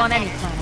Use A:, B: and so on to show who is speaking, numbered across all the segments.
A: on any planet.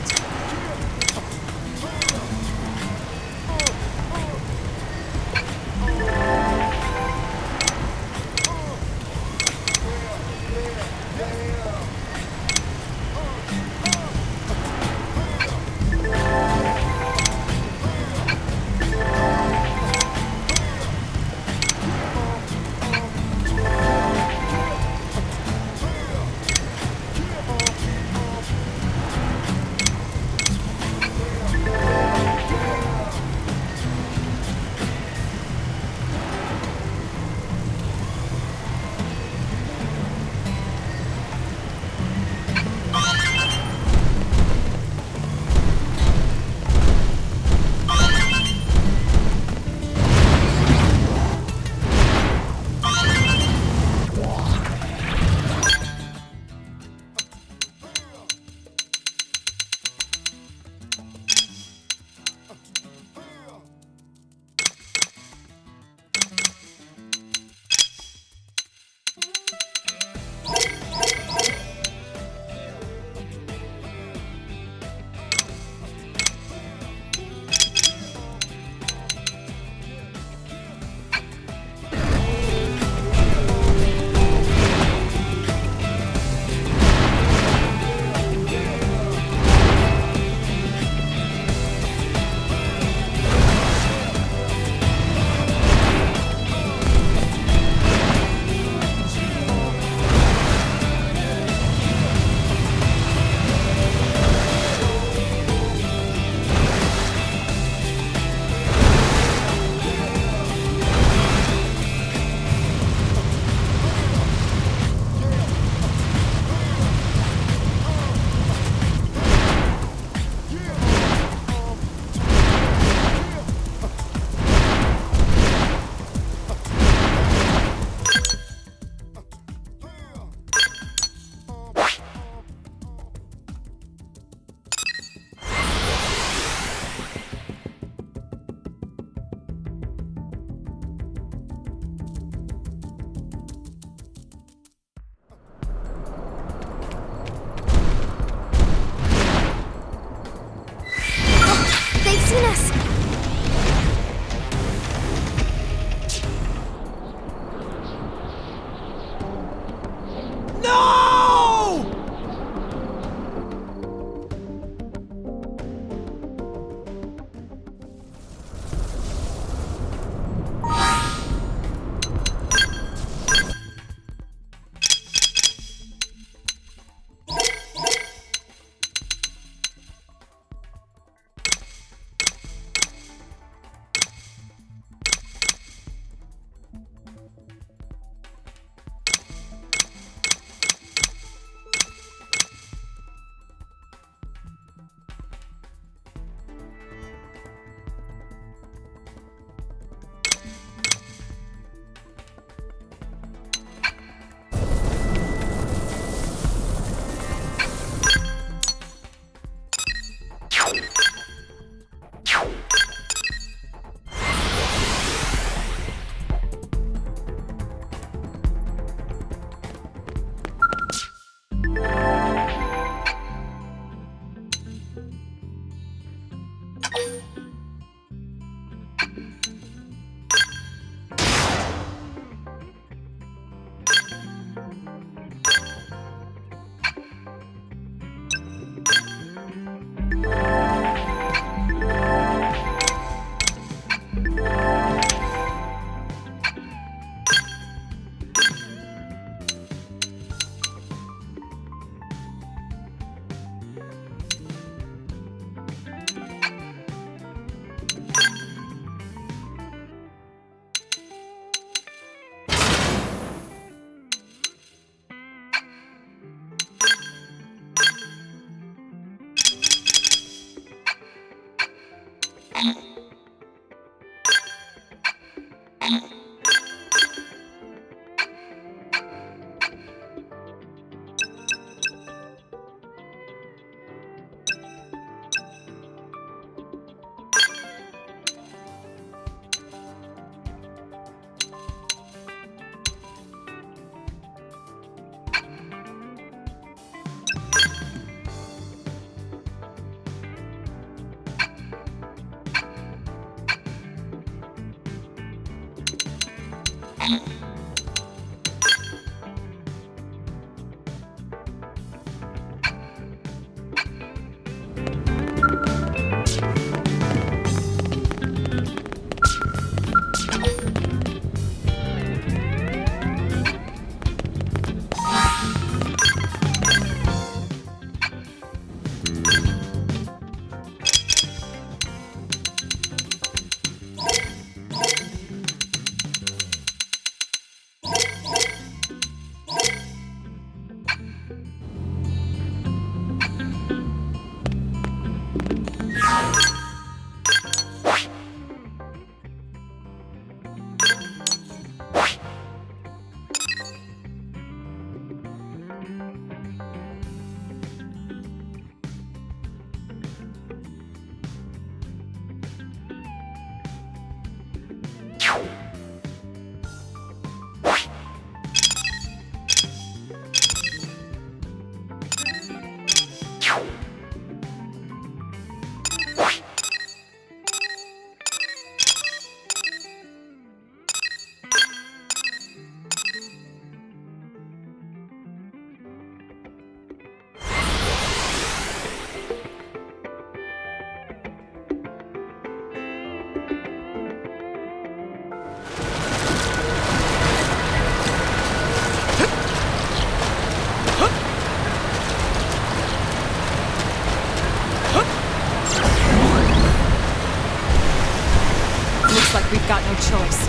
A: We've got no choice.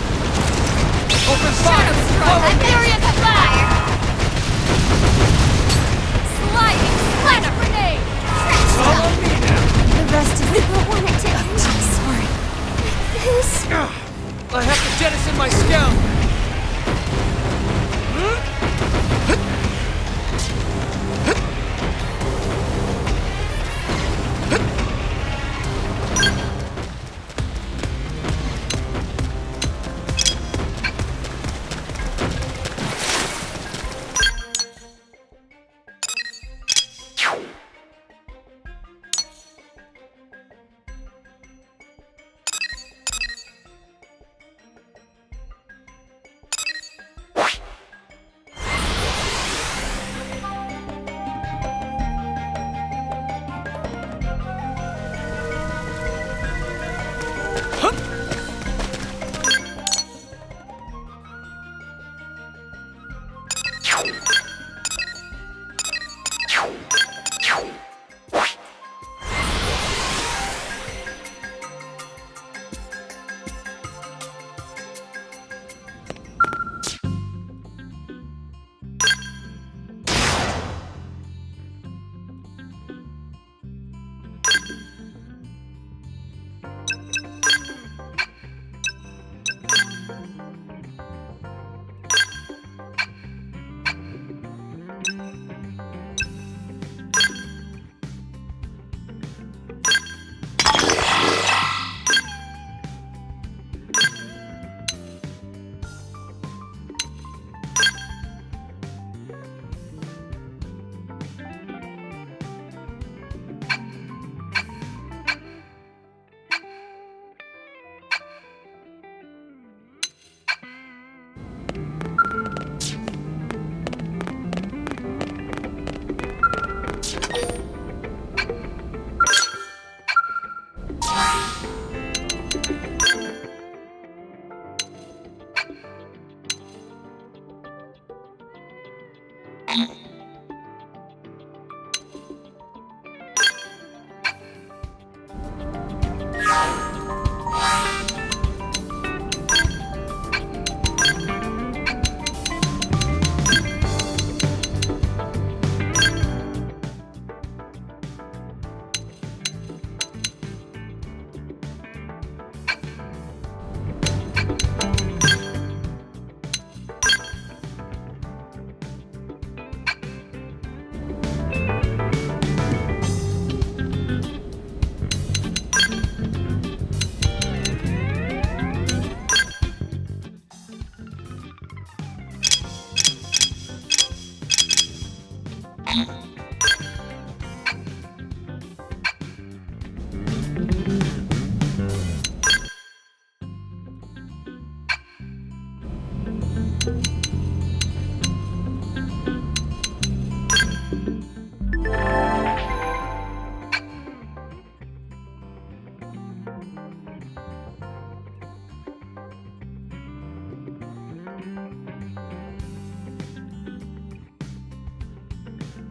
B: Open fire!
C: A furious fire! Sliding splatter grenade!
B: Follow me now!
C: The rest is the one I take.
A: I'm sorry.
C: This.
B: I have to jettison my scout!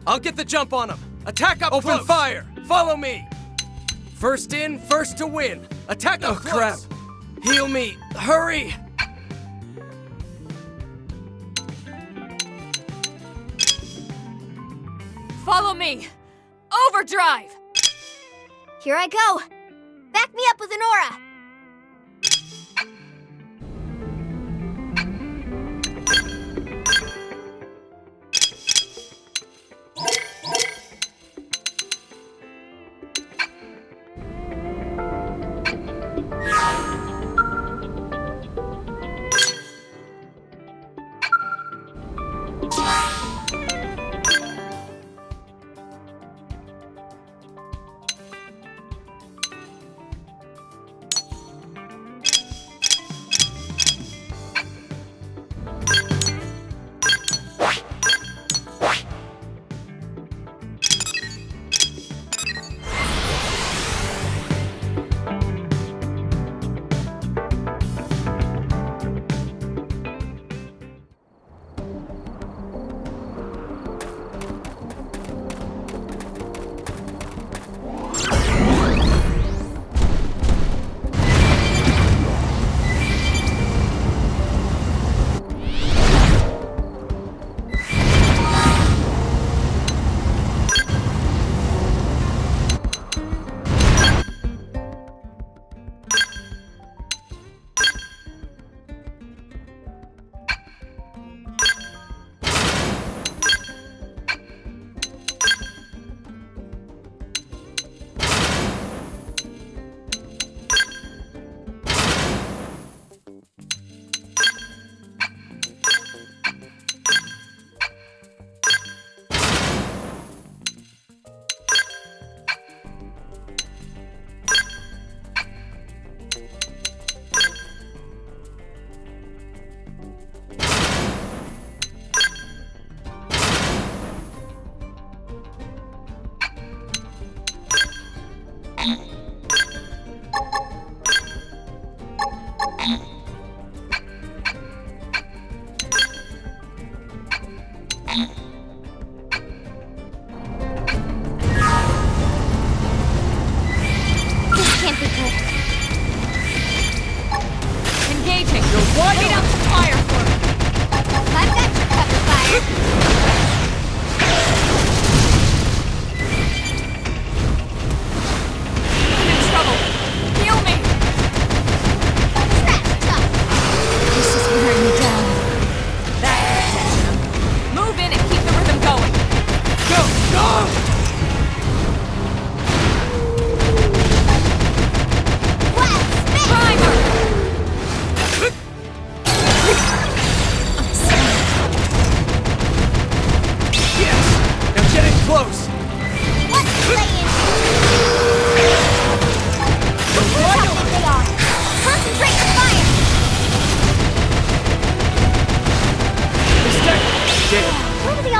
B: I'll get the jump on him. Attack up close. Open fire. Follow me. First in, first to win. Attack up close. Crap. Heal me. Hurry.
A: Follow me! Overdrive!
C: Here I go. Back me up with an aura.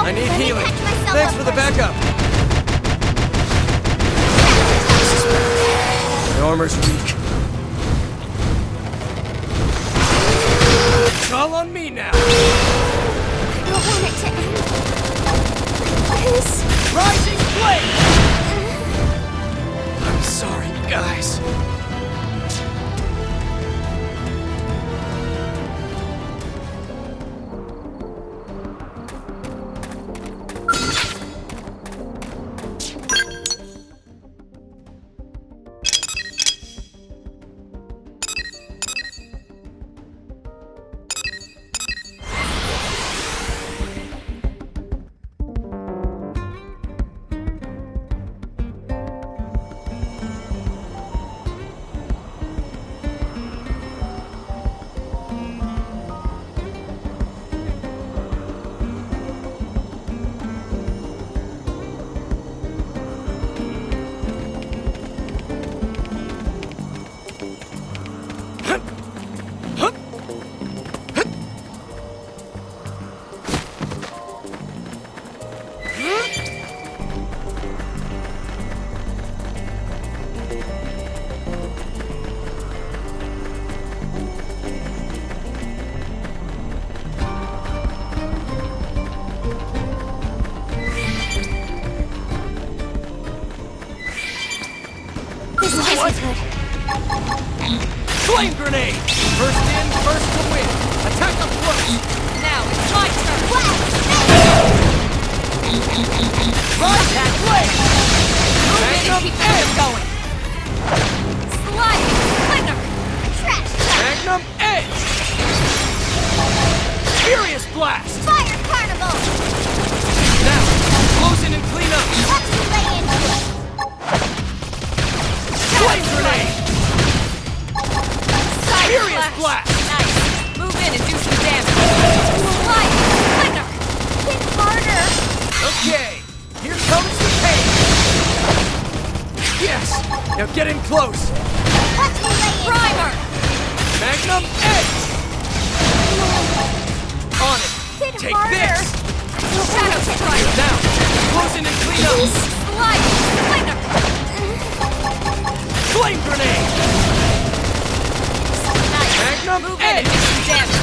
B: I need healing. Thanks for the backup. My armor's weak. It's all on me now.
C: I don't want it to end. Please.
B: Rising flame! I'm sorry, guys. Flame grenade! First in, first to win. Attack up close.
A: Now it's my turn!
B: Rise that flame!
A: Move in and
B: Magnum
A: keep
B: edge!
A: them going! Sliding splinter!
C: Trash shot!
B: Magnum edge! Furious blast!
C: Fire carnival!
B: Now, close in and clean up.
C: Watch me lay into it!
B: Flame grenade!
A: Side
B: Furious
A: slash.
B: blast!
A: Nice! Move in and do some damage! Sliding splinter!
C: Hit harder!
B: Okay, here comes the pain. Yes, now get in close.
C: Watch me lay into it!
A: Primer!
B: Magnum edge! On it.
C: Hit
B: Take
C: harder!
B: this.
A: Shadow strike!
B: Now, close in and clean up.
A: Sliding splinter!
B: Flame grenade!
A: Nice!
B: Magnum
A: Move in and
B: edge!
A: do some damage!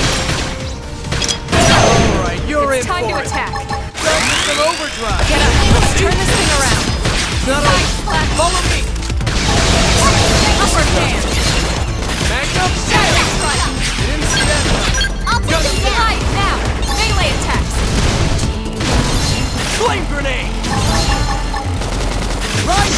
B: Alright, you're
A: It's
B: in
A: time
B: for
A: to
B: it.
A: attack!
B: Time for some overdrive.
A: Get up! Let's turn this thing around!
B: Not
A: Side
B: over.
A: slash!
B: Follow me.
A: Upward hand!
B: Magnum
A: Shadow
B: edge!
A: strike!
B: You didn't see that coming.
C: I'll take him down!
A: Slide now! Melee attacks!
B: Flame grenade! Rise!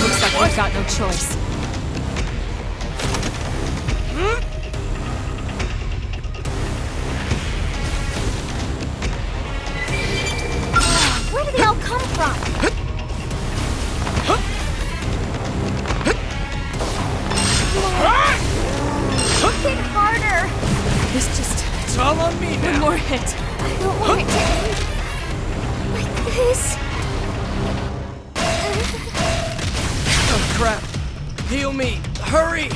A: Looks like we've got no choice.
C: Where did they all come from? Hit harder!
A: This just...
B: It's all on me
A: one
B: now.
A: more hit.
C: I don't want it to end like this.
B: Oh crap. Heal me. Hurry.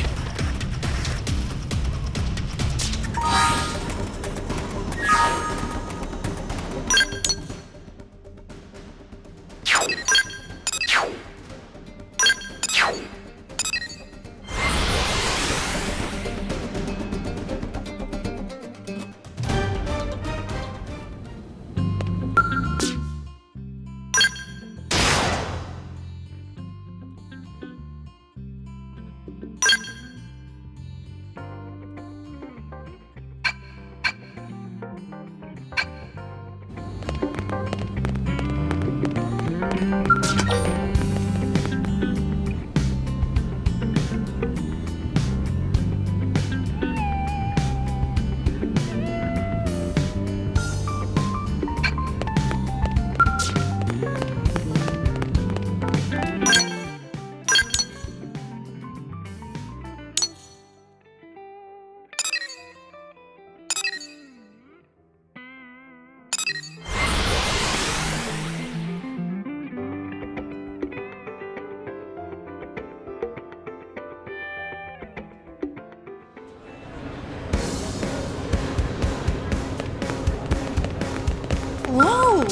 A: Whoa!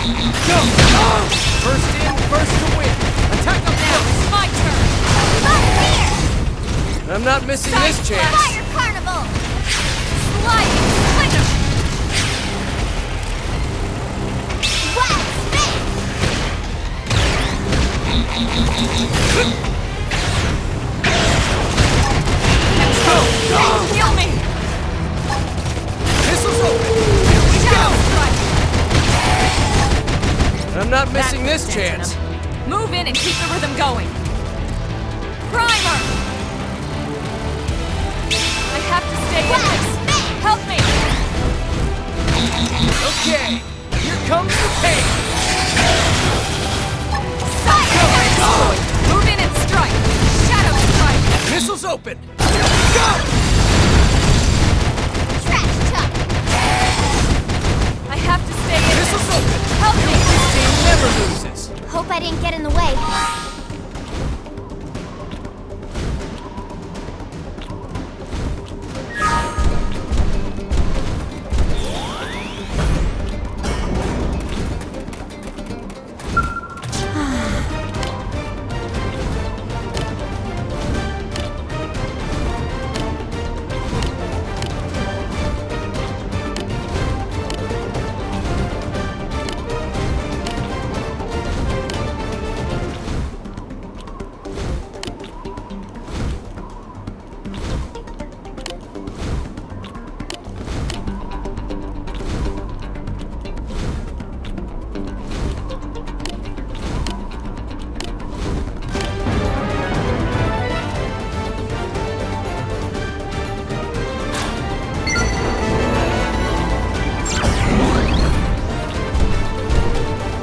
B: Go! First in, first to win. Attack up
A: Now
B: close.
A: it's my turn.
C: Up here!
B: I'm not missing this
A: Side
B: chance.
C: Fire Carnival!
A: Sliding slinger.
C: Wow, spin!
A: Heal me.
B: Missiles open. Here we
A: Shadow
B: go.
A: strike.
B: I'm not missing
A: That's
B: this
A: the
B: chance.
A: momentum. Move in and keep the rhythm going. Primer. I have to stay in this. Help me.
B: Okay, here comes the pain.
A: Side. Move in and strike. Shadow strike.
B: Missiles open. Here we go.
C: Trash truck!
A: I have to stay in
B: Missiles
A: this.
B: open.
A: Help me.
B: This team never loses.
C: Hope I didn't get in the way.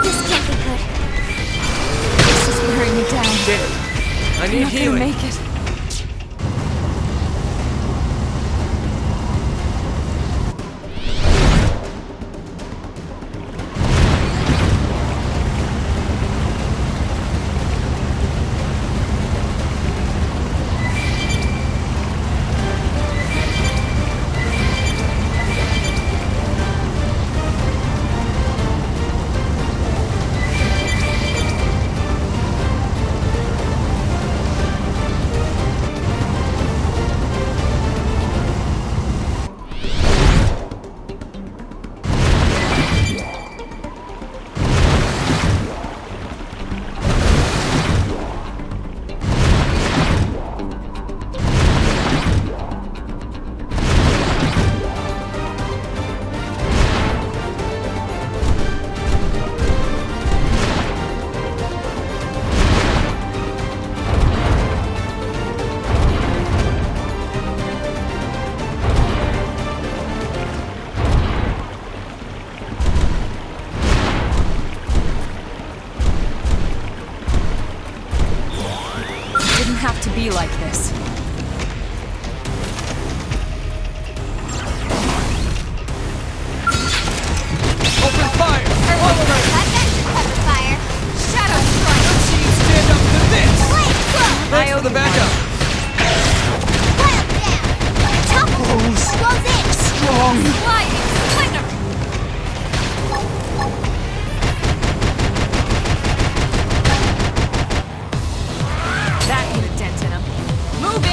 C: This can't be good.
A: This is wearing me down.
B: Dead. I
A: I'm
B: need
A: not gonna
B: healing.
A: make it. Didn't have to be like this.
B: Open fire. Follow me.
C: I've got your cover fire.
A: Shadow strike.
B: Stand up to this.
C: Blade club!
B: Thanks for the backup.
C: Wild down! Top goes in!
A: Sliding slinger. That put a dent in him. Move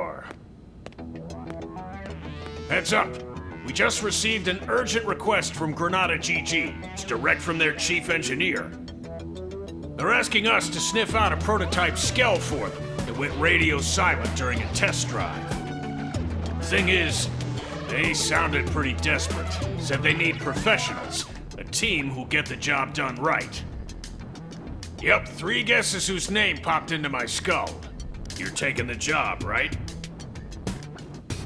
D: are. Heads up. We just received an urgent request from Granada GG. It's direct from their chief engineer. They're asking us to sniff out a prototype Skell for them that went radio silent during a test drive. Thing is, they sounded pretty desperate. Said they need professionals, a team who'll get the job done right. Yep, 3 guesses whose name popped into my skull. You're taking the job, right?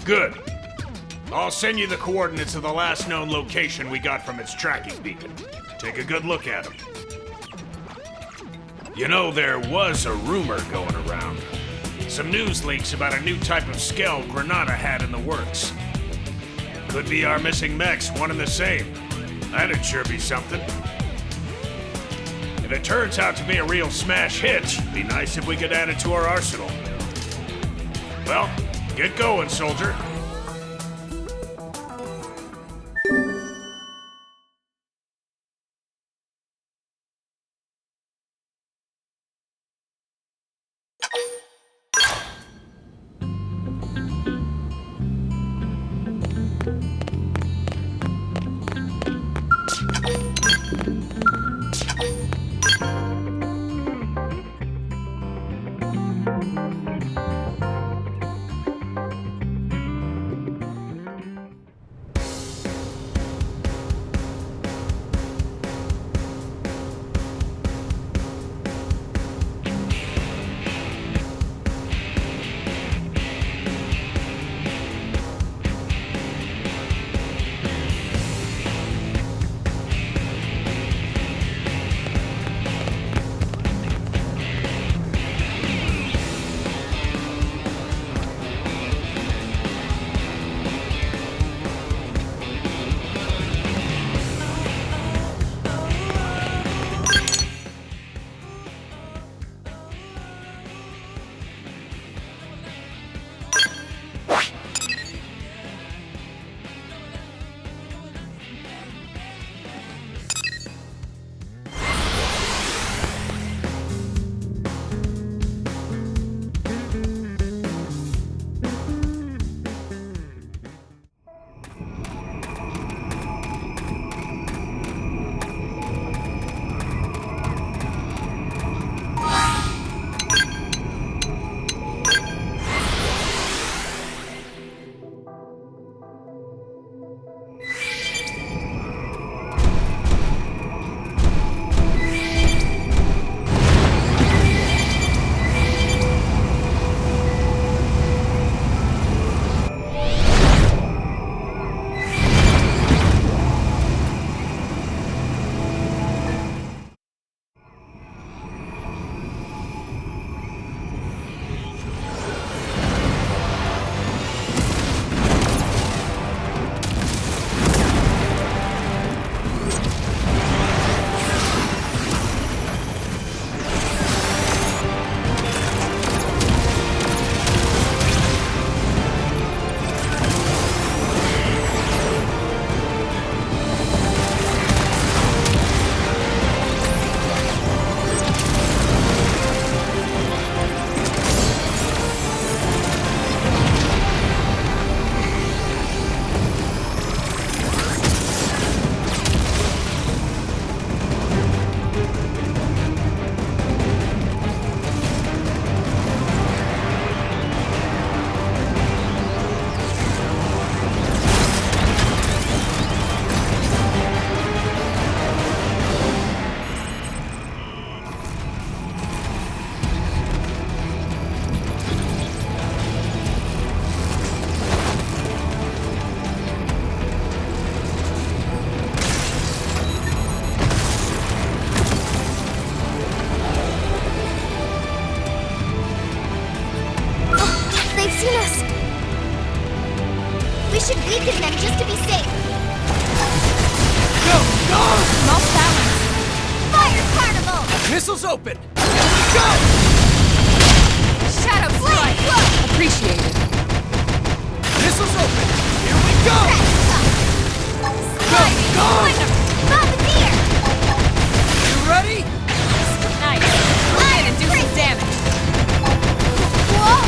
D: Good. I'll send you the coordinates of the last known location we got from its tracking beacon. Take a good look at them. You know, there was a rumor going around. Some news leaks about a new type of Skell Granada had in the works. Could be our missing mechs, one and the same. That'd sure be something. If it turns out to be a real smash hit, it'd be nice if we could add it to our arsenal. Well, get going, soldier.
C: should weaken them just to be safe.
B: Go! Go!
A: Off balance.
C: Fire Carnival!
B: Missiles open! Go!
A: Shadow strike. Appreciated.
B: Missiles open! Here we go! Go! Go!
C: Bombardier!
B: You ready?
A: Nice. Move in and do some damage.
C: Whoa!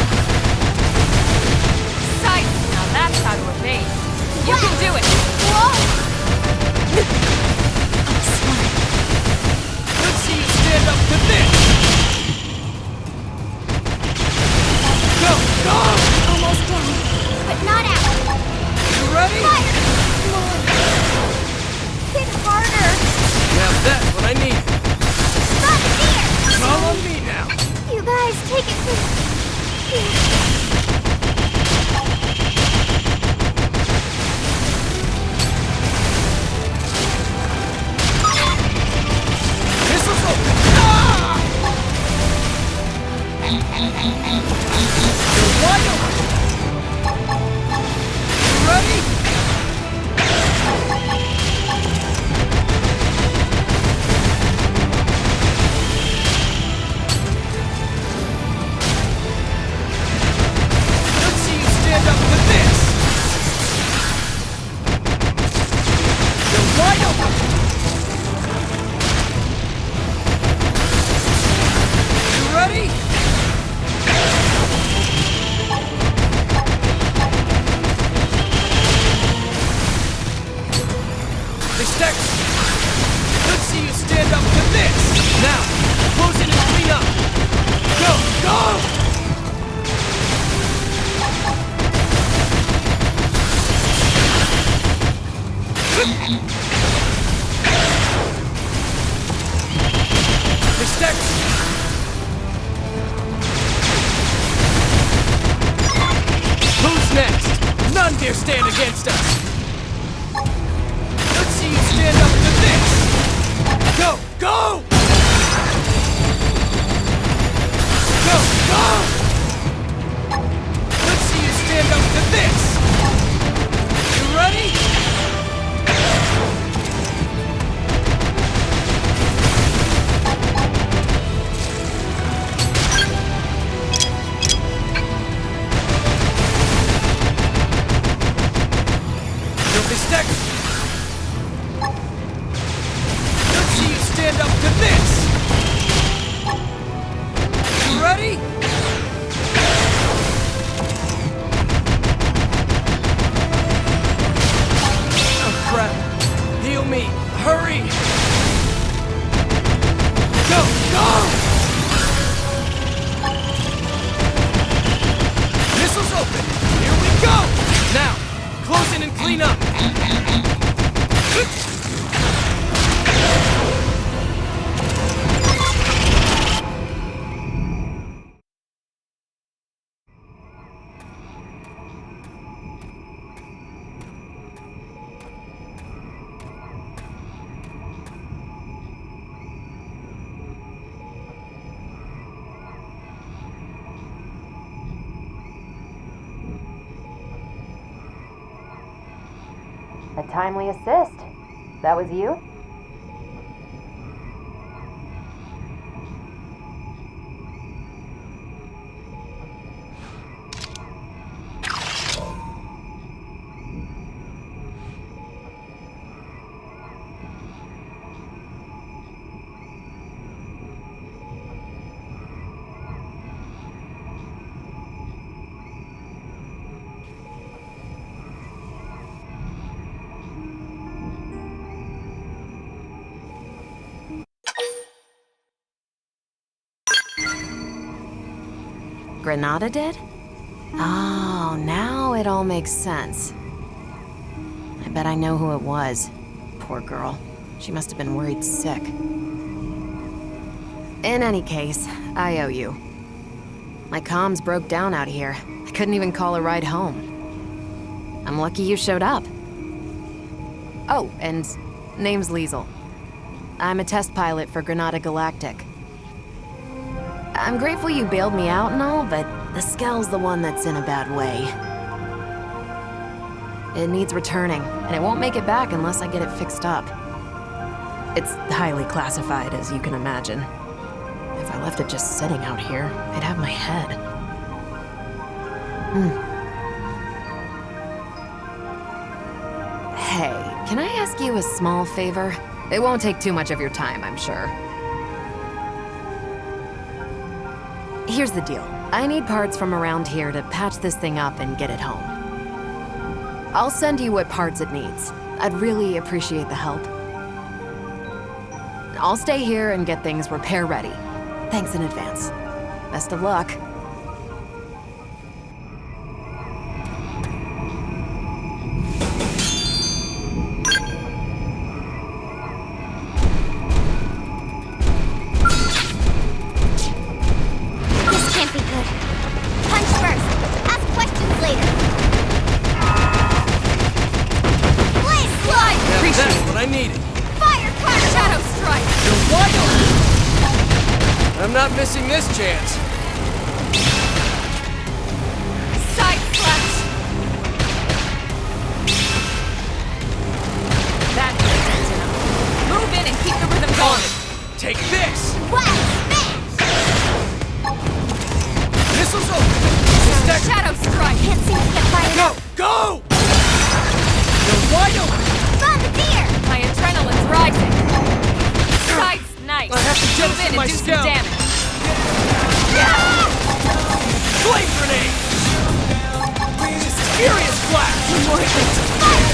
B: Stacks! Let's see you stand up to this! Now, close in and clean up! Go! Go! Stacks! Who's next? None dare stand against us! Let's see you stand up to this! Go! Go! Go! Go! Let's see you stand up to this! You ready? Let's see you stand up to this! You ready? Oh crap! Heal me! Hurry! Go! Go! Missiles open! Here we go! Now, close in and clean up!
E: A timely assist. That was you? Granada did? Oh, now it all makes sense. I bet I know who it was. Poor girl. She must have been worried sick. In any case, I owe you. My comms broke down out here. I couldn't even call a ride home. I'm lucky you showed up. Oh, and name's Liesel. I'm a test pilot for Granada Galactic. I'm grateful you bailed me out and all, but the Skell's the one that's in a bad way. It needs returning, and it won't make it back unless I get it fixed up. It's highly classified, as you can imagine. If I left it just sitting out here, I'd have my head. Hey, can I ask you a small favor? It won't take too much of your time, I'm sure. Here's the deal. I need parts from around here to patch this thing up and get it home. I'll send you what parts it needs. I'd really appreciate the help. I'll stay here and get things repair ready. Thanks in advance. Best of luck.
B: I'm not missing this chance.
A: Side slash. That makes enough. Move in and keep the rhythm going.
B: Take this.
C: What?
B: Missiles open.
A: Shadow strike.
C: Can't seem to get fired
B: Go!
C: up.
B: Go! You're wide open.
C: Bombardier!
A: My adrenaline's rising. Side's nice.
B: I have to
A: Move in
B: jettison my
A: and do
B: Skell.
A: some damage.
B: Flame grenade! Furious blast!
C: More hits. Fire!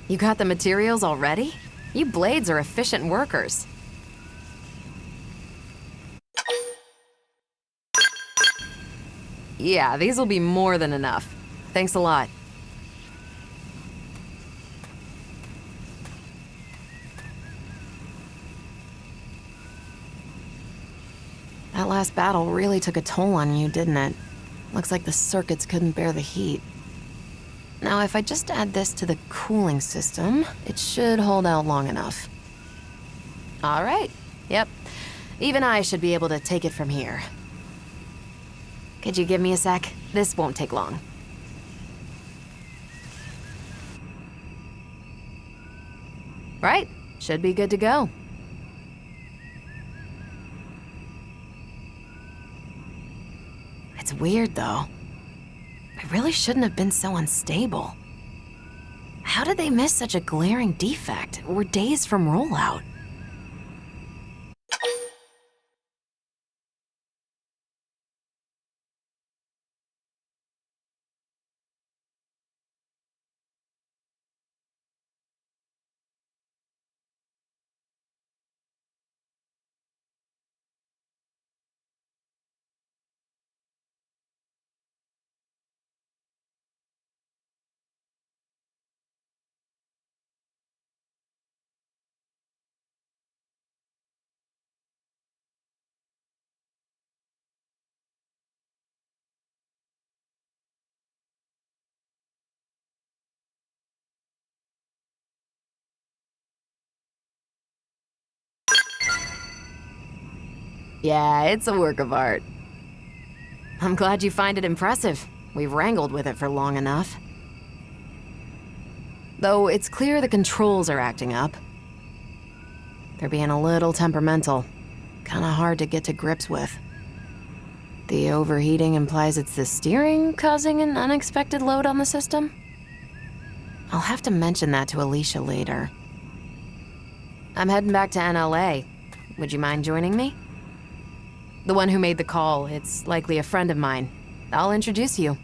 E: You got the materials already? You blades are efficient workers. Yeah, these will be more than enough. Thanks a lot. That last battle really took a toll on you, didn't it? Looks like the circuits couldn't bear the heat. Now, if I just add this to the cooling system, it should hold out long enough. All right. Yep. Even I should be able to take it from here. Could you give me a sec? This won't take long. Right. Should be good to go. It's weird, though. I really shouldn't have been so unstable. How did they miss such a glaring defect? We're days from rollout. Yeah, it's a work of art. I'm glad you find it impressive. We've wrangled with it for long enough. Though it's clear the controls are acting up. They're being a little temperamental. Kinda hard to get to grips with. The overheating implies it's the steering causing an unexpected load on the system? I'll have to mention that to Alicia later. I'm heading back to NLA. Would you mind joining me? The one who made the call, it's likely a friend of mine. I'll introduce you.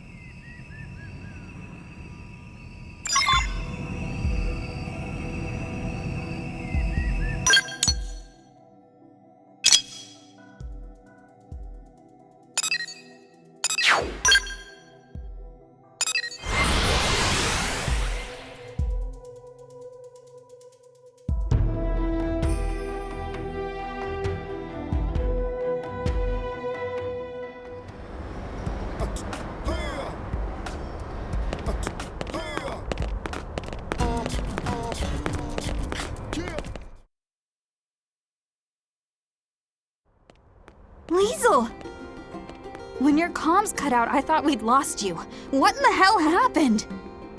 C: Liesel! When your comms cut out, I thought we'd lost you. What in the hell happened?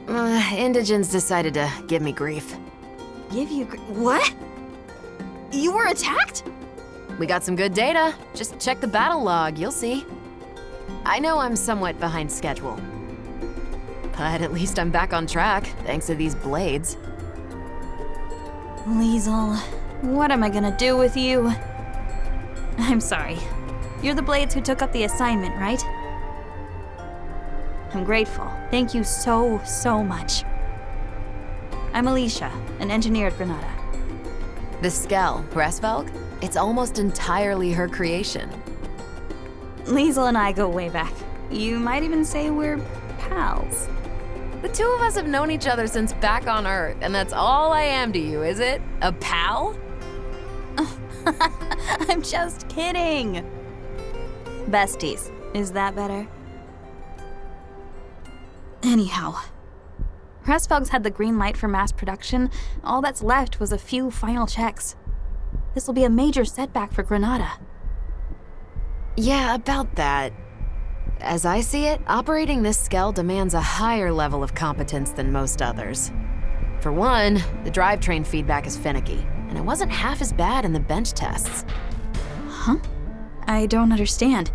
E: Indigens decided to give me grief.
C: What? You were attacked?
E: We got some good data. Just check the battle log, you'll see. I know I'm somewhat behind schedule. But at least I'm back on track, thanks to these blades.
C: Liesel, what am I gonna do with you? I'm sorry. You're the Blades who took up the assignment, right? I'm grateful. Thank you so, so much. I'm Alicia, an engineer at Granada.
E: The Skell, Bressvelg? It's almost entirely her creation.
C: Liesel and I go way back. You might even say we're pals.
E: The two of us have known each other since back on Earth, and that's all I am to you, is it? A pal?
C: I'm just kidding. Besties, is that better? Anyhow, Bressvelg's had the green light for mass production. All that's left was a few final checks. This will be a major setback for Granada.
E: Yeah, about that. As I see it, operating this Skell demands a higher level of competence than most others. For one, the drivetrain feedback is finicky, and it wasn't half as bad in the bench tests.
C: Huh? I don't understand.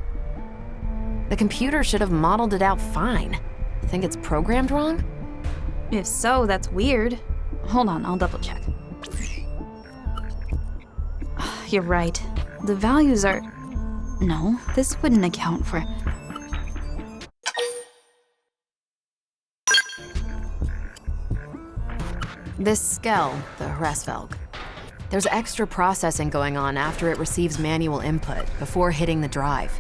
E: The computer should have modeled it out fine. Think it's programmed wrong?
C: If so, that's weird. Hold on, I'll double check. You're right. The values are... No, this wouldn't account for...
E: This Skell, the Hresvelg, there's extra processing going on after it receives manual input before hitting the drive.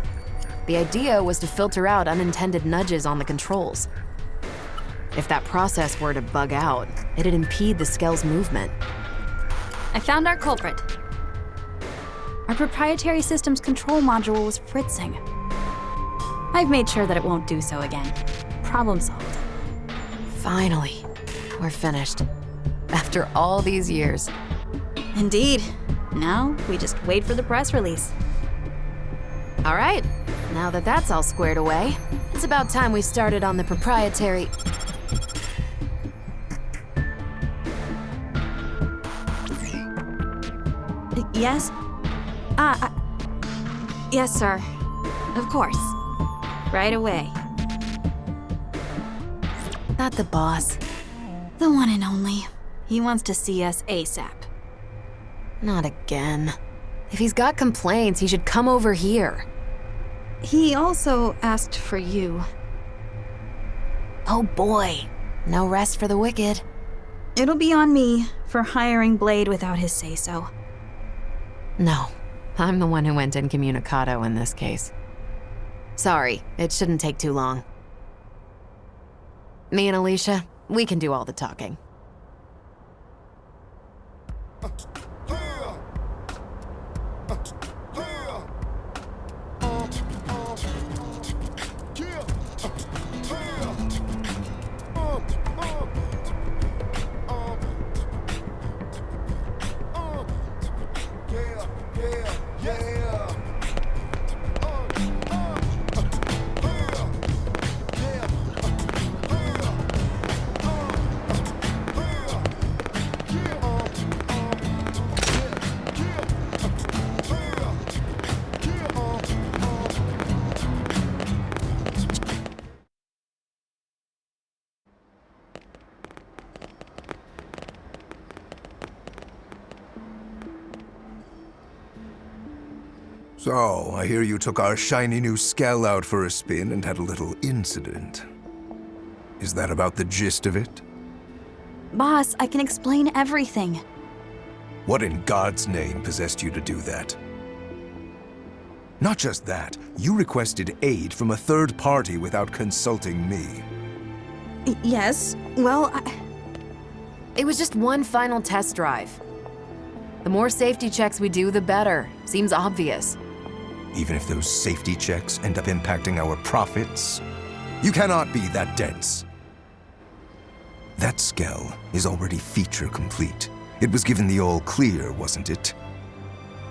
E: The idea was to filter out unintended nudges on the controls. If that process were to bug out, it'd impede the Skell's movement.
C: I found our culprit. Our proprietary system's control module was fritzing. I've made sure that it won't do so again. Problem solved.
E: Finally, we're finished. After all these years.
C: Indeed. Now, we just wait for the press release.
E: All right, now that that's all squared away, it's about time we started on the proprietary...
C: Yes? Yes, sir. Of course. Right away.
E: Not the boss.
C: The one and only. He wants to see us ASAP.
E: Not again. If he's got complaints, he should come over here.
C: He also asked for you.
E: Oh boy. No rest for the wicked.
C: It'll be on me for hiring Blade without his say-so.
E: No. I'm the one who went incommunicado in this case. Sorry, it shouldn't take too long. Me and Alicia, we can do all the talking.
F: So, I hear you took our shiny new Skell out for a spin and had a little incident. Is that about the gist of it?
C: Boss, I can explain everything.
F: What in God's name possessed you to do that? Not just that, you requested aid from a third party without consulting me.
C: Yes, well,
E: It was just one final test drive. The more safety checks we do, the better. Seems obvious.
F: Even if those safety checks end up impacting our profits? You cannot be that dense. That Skell is already feature complete. It was given the all clear, wasn't it?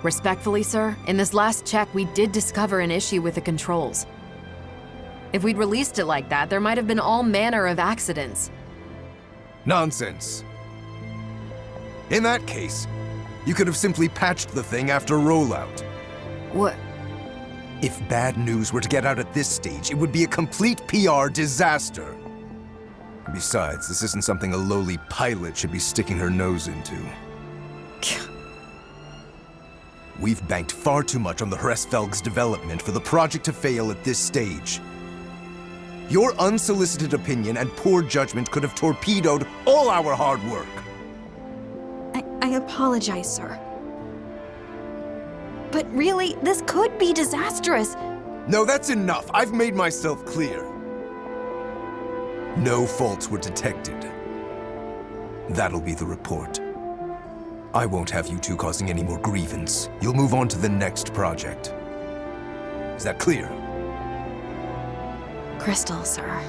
E: Respectfully, sir, in this last check, we did discover an issue with the controls. If we'd released it like that, there might have been all manner of accidents.
F: Nonsense. In that case, you could have simply patched the thing after rollout.
E: What?
F: If bad news were to get out at this stage, it would be a complete PR disaster. Besides, this isn't something a lowly pilot should be sticking her nose into. We've banked far too much on the Hresvelg's development for the project to fail at this stage. Your unsolicited opinion and poor judgment could have torpedoed all our hard work.
C: I apologize, sir. But really, this could be disastrous.
F: No, that's enough. I've made myself clear. No faults were detected. That'll be the report. I won't have you two causing any more grievance. You'll move on to the next project. Is that clear?
C: Crystal, sir.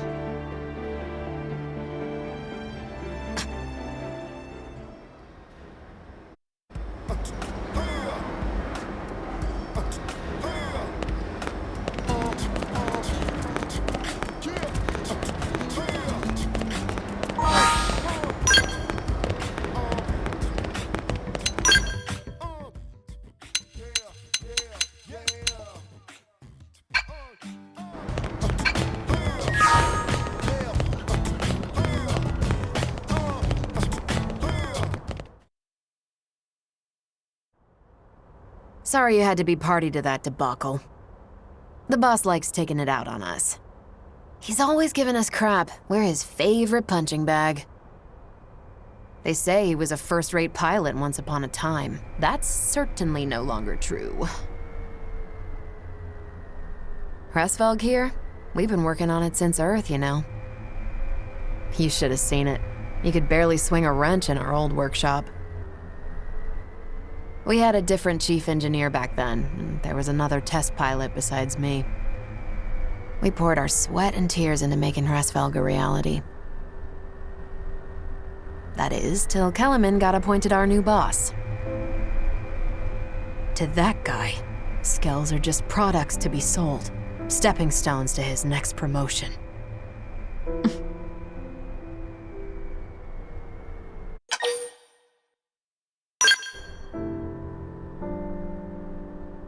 E: Sorry you had to be party to that debacle. The boss likes taking it out on us. He's always giving us crap. We're his favorite punching bag. They say he was a first-rate pilot once upon a time. That's certainly no longer true. Hresvelg here? We've been working on it since Earth, you know. You should have seen it. You could barely swing a wrench in our old workshop. We had a different chief engineer back then, and there was another test pilot besides me. We poured our sweat and tears into making Hresvelg a reality. That is, till Kellerman got appointed our new boss. To that guy, Skells are just products to be sold, stepping stones to his next promotion.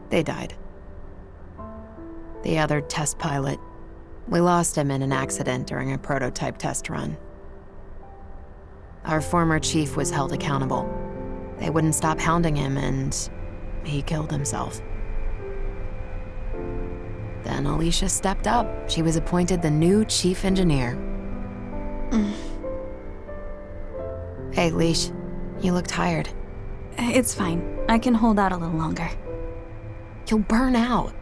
E: They died. The other test pilot, we lost him in an accident during a prototype test run. Our former chief was held accountable. They wouldn't stop hounding him, and he killed himself. Then Alicia stepped up. She was appointed the new chief engineer. Hey, Leash, you look tired.
C: It's fine. I can hold out a little longer.
E: You'll burn out.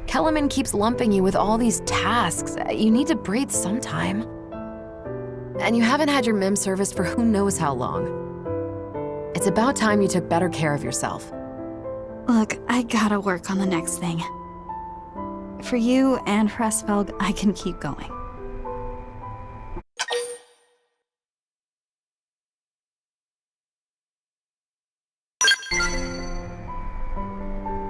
E: Kellerman keeps lumping you with all these tasks. You need to breathe sometime. And you haven't had your MIM serviced for who knows how long. It's about time you took better care of yourself.
C: Look, I gotta work on the next thing. For you and Hresvelg, I can keep going.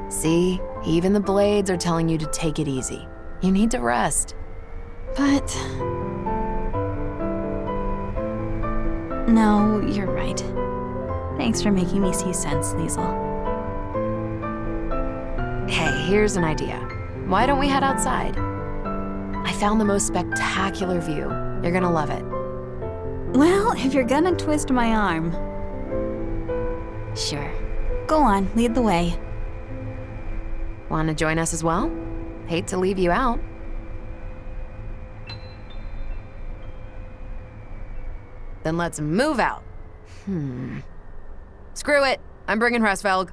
E: See, even the blades are telling you to take it easy. You need to rest.
C: But... no, you're right. Thanks for making me see sense, Liesel.
E: Hey, here's an idea. Why don't we head outside? I found the most spectacular view. You're gonna love it.
C: Well, if you're gonna twist my arm... Sure. Go on, lead the way.
E: Want to join us as well? Hate to leave you out. Then let's move out. Screw it. I'm bringing Hresvelg.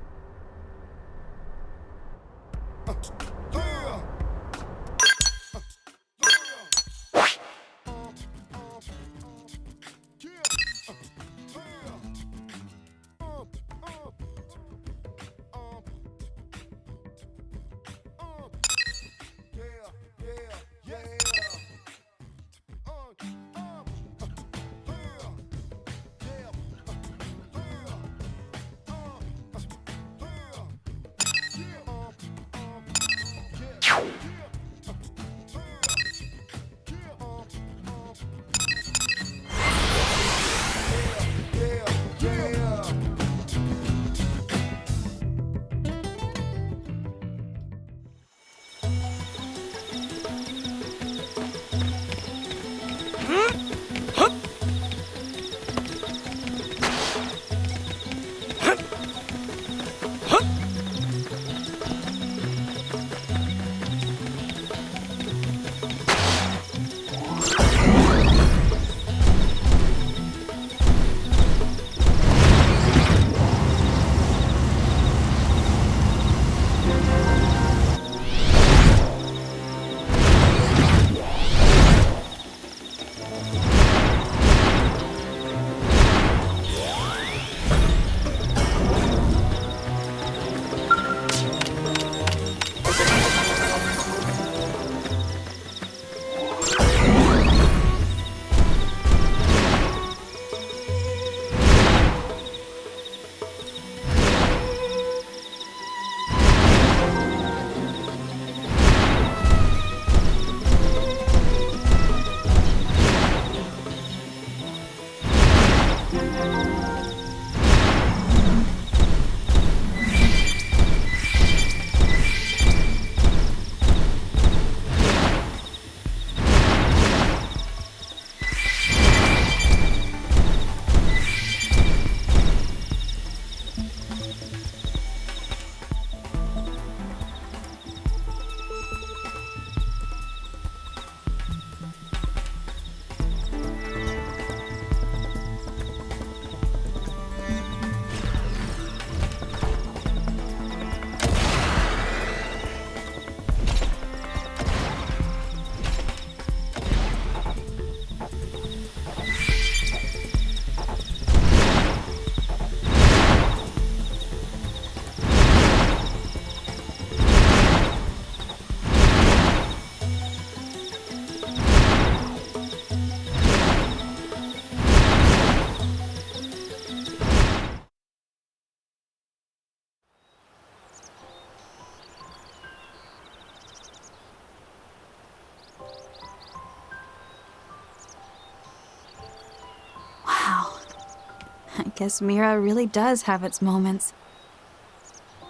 C: I guess Mira really does have its moments.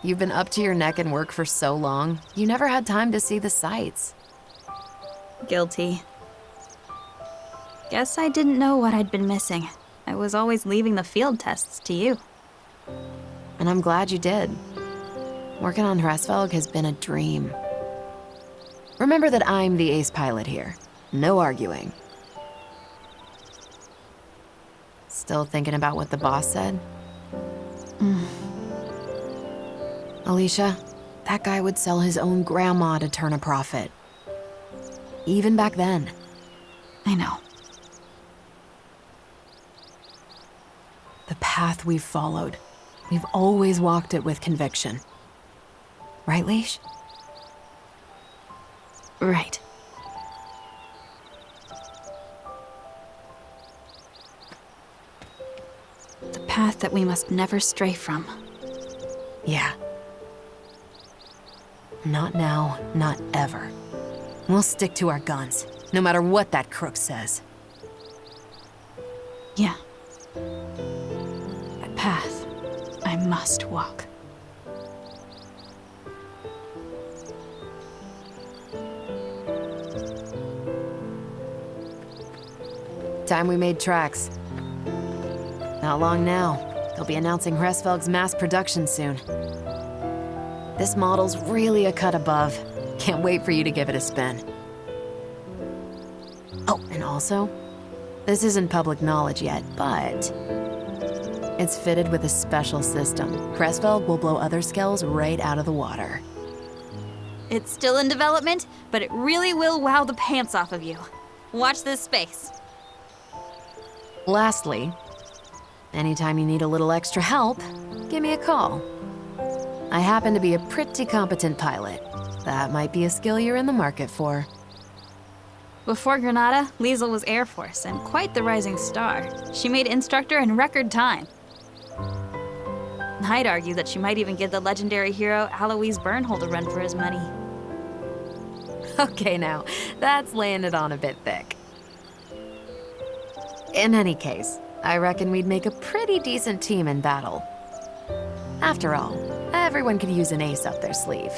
E: You've been up to your neck in work for so long, you never had time to see the sights.
C: Guilty. Guess I didn't know what I'd been missing. I was always leaving the field tests to you.
E: And I'm glad you did. Working on Hresvelg has been a dream. Remember that I'm the ace pilot here. No arguing. Still thinking about what the boss said? Alicia, that guy would sell his own grandma to turn a profit. Even back then.
C: I know.
E: The path we've followed, we've always walked it with conviction. Right, Leash?
C: Right. The path that we must never stray from.
E: Yeah. Not now, not ever. We'll stick to our guns, no matter what that crook says.
C: Yeah. That path I must walk.
E: Time we made tracks. Not long now. They'll be announcing Hresvelg's mass production soon. This model's really a cut above. Can't wait for you to give it a spin. Oh, and also, this isn't public knowledge yet, but it's fitted with a special system. Hresvelg will blow other skells right out of the water.
C: It's still in development, but it really will wow the pants off of you. Watch this space.
E: Lastly, anytime you need a little extra help, give me a call. I happen to be a pretty competent pilot. That might be a skill you're in the market for.
C: Before Granada, Liesel was Air Force and quite the rising star. She made instructor in record time. I'd argue that she might even give the legendary hero Alois Bernhold a run for his money.
E: Okay now, that's laying it on a bit thick. In any case, I reckon we'd make a pretty decent team in battle. After all, everyone could use an ace up their sleeve.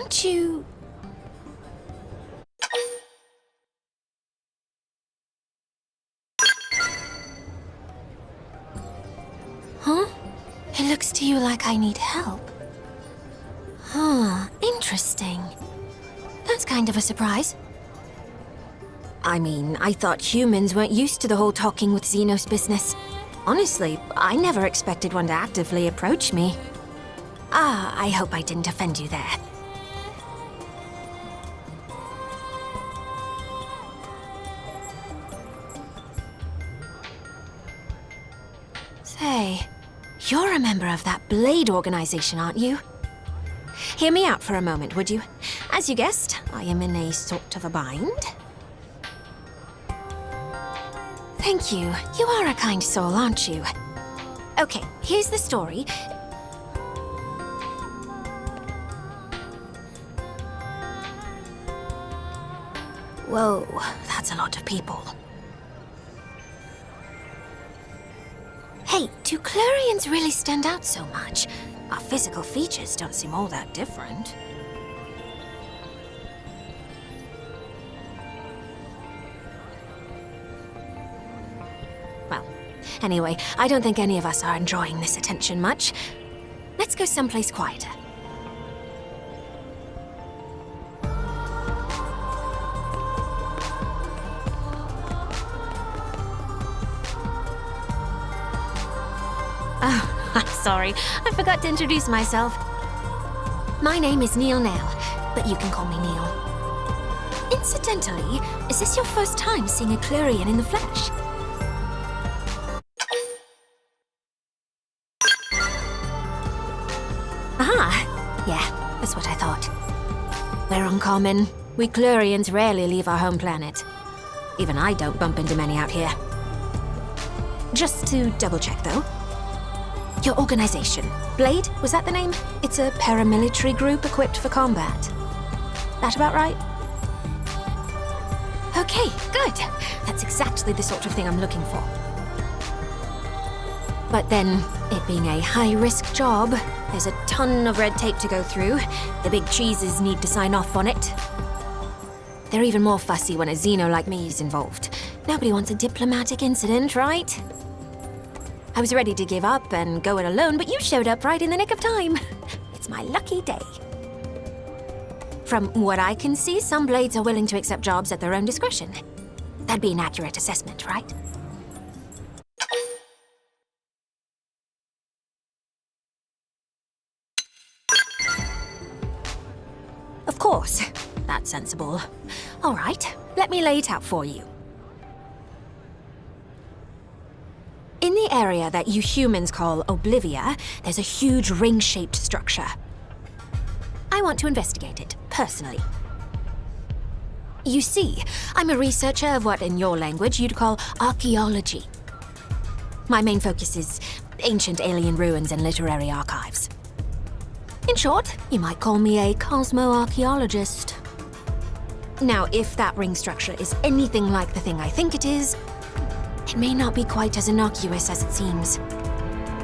G: Don't you... Huh? It looks to you like I need help. Huh, interesting. That's kind of a surprise. I mean, I thought humans weren't used to the whole talking with Xenos business. Honestly, I never expected one to actively approach me. I hope I didn't offend you there. Say, you're a member of that Blade organization, aren't you? Hear me out for a moment, would you? As you guessed, I am in a sort of a bind. Thank you. You are a kind soul, aren't you? Okay, here's the story. Whoa, that's a lot of people. Hey, do Klurians really stand out so much? Our physical features don't seem all that different. Well, anyway, I don't think any of us are enjoying this attention much. Let's go someplace quieter. Oh, I'm sorry. I forgot to introduce myself. My name is Neil Nail, but you can call me Neil. Incidentally, is this your first time seeing a Klurian in the flesh? Ah, yeah, that's what I thought. We're uncommon. We Klurians rarely leave our home planet. Even I don't bump into many out here. Just to double-check, though. Your organization, Blade, was that the name? It's a paramilitary group equipped for combat. That about right? Okay, good. That's exactly the sort of thing I'm looking for. But then, it being a high-risk job, there's a ton of red tape to go through. The big cheeses need to sign off on it. They're even more fussy when a Xeno like me is involved. Nobody wants a diplomatic incident, right? I was ready to give up and go it alone, but you showed up right in the nick of time. It's my lucky day. From what I can see, some Blades are willing to accept jobs at their own discretion. That'd be an accurate assessment, right? Of course. That's sensible. All right, let me lay it out for you. In the area that you humans call Oblivia, there's a huge ring-shaped structure. I want to investigate it, personally. You see, I'm a researcher of what in your language you'd call archaeology. My main focus is ancient alien ruins and literary archives. In short, you might call me a cosmoarchaeologist. Now, if that ring structure is anything like the thing I think it is, it may not be quite as innocuous as it seems.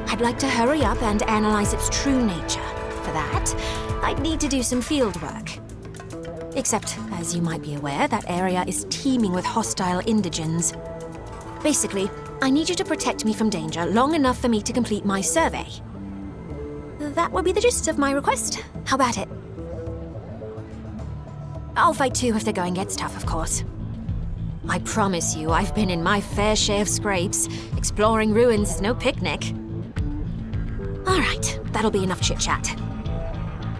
G: I'd like to hurry up and analyze its true nature. For that, I'd need to do some field work. Except, as you might be aware, that area is teeming with hostile indigens. Basically, I need you to protect me from danger long enough for me to complete my survey. That would be the gist of my request. How about it? I'll fight too if the going gets tough, of course. I promise you, I've been in my fair share of scrapes. Exploring ruins is no picnic. All right, that'll be enough chit-chat.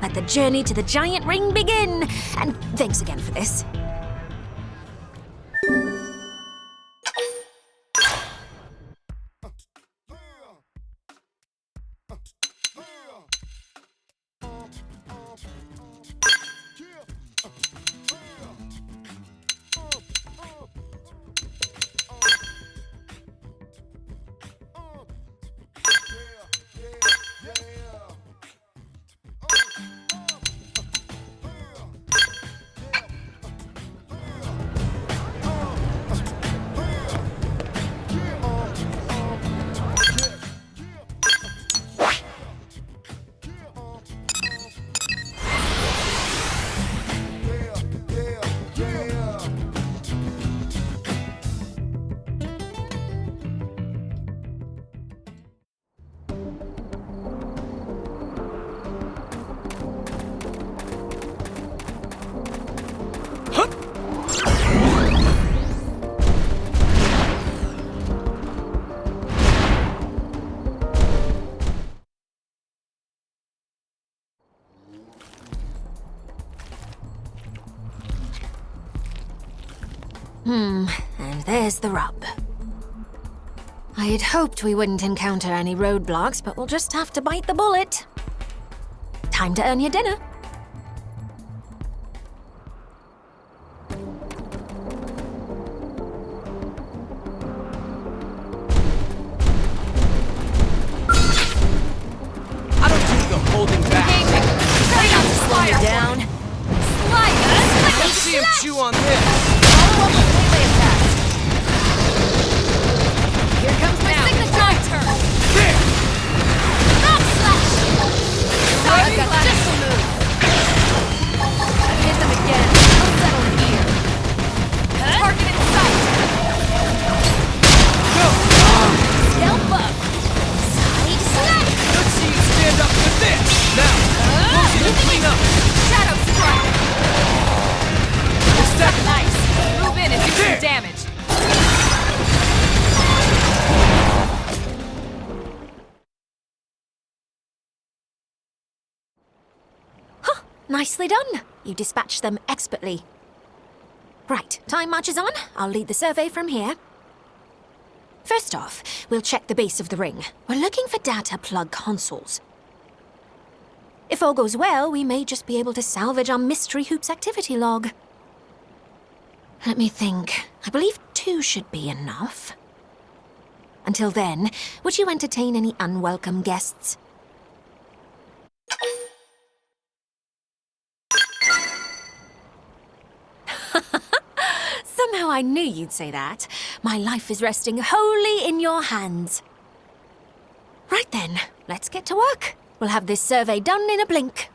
G: Let the journey to the giant ring begin! And thanks again for this. And there's the rub. I had hoped we wouldn't encounter any roadblocks, but we'll just have to bite the bullet. Time to earn your dinner.
B: I don't do the holding back.
A: Try not to slow you
G: Down.
A: Slide!
B: Let's see him chew on this.
A: Follow up with melee attacks.
G: Here comes my
A: Now,
G: signature.
A: my turn.
B: There!
A: Rock slash!
G: I've got just a move.
A: Hit them again. I'll settle here. Target in sight.
B: Go!
A: Scalp up. Side slash.
B: Let's see you stand up with this! Now, close and clean up!
A: Shadow strike.
B: Step
A: Nice. Move in and do
B: There.
A: some damage.
G: Nicely done. You dispatched them expertly. Right, time marches on. I'll lead the survey from here. First off, we'll check the base of the ring. We're looking for data plug consoles. If all goes well, we may just be able to salvage our Mystery Hoops activity log. Let me think. I believe 2 should be enough. Until then, would you entertain any unwelcome guests? Somehow I knew you'd say that. My life is resting wholly in your hands. Right then, let's get to work. We'll have this survey done in a blink.